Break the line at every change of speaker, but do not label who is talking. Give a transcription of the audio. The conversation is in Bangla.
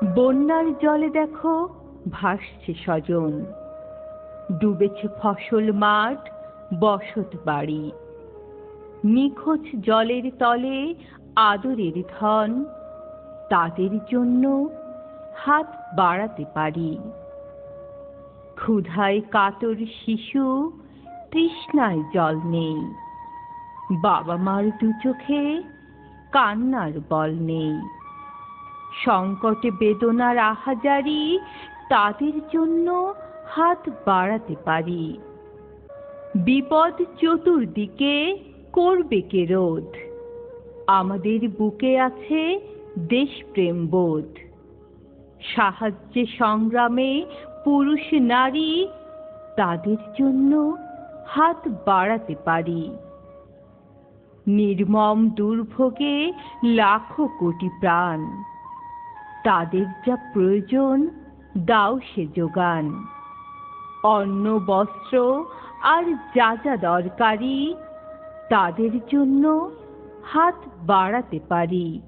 বন্যার জলে দেখো ভাসছে স্বজন, ডুবেছে ফসল মাঠ, বসত বাড়ি। নিখোঁজ জলের তলে আদরের ধন, তাদের জন্য হাত বাড়াতে পারি। ক্ষুধায় কাতর শিশু, তৃষ্ণায় জল নেই, বাবা মার দু চোখে কান্নার বল নেই। সংকটে বেদনার আহাজারি, তাদের জন্য হাত বাড়াতে পারি। বিপদ চতুর্দিকে, করবে কে রোধ? আমাদের বুকে আছে দেশপ্রেম বোধ। সাহায্যে সংগ্রামে পুরুষ নারী, তাদের জন্য হাত বাড়াতে পারি। নির্মম দুর্ভোগে লাখো কোটি প্রাণ, তাদের যা প্রয়োজন দাও সে যোগান। অন্ন বস্ত্র আর যা যা দরকারি, তাদের জন্য হাত বাড়াতে পারি।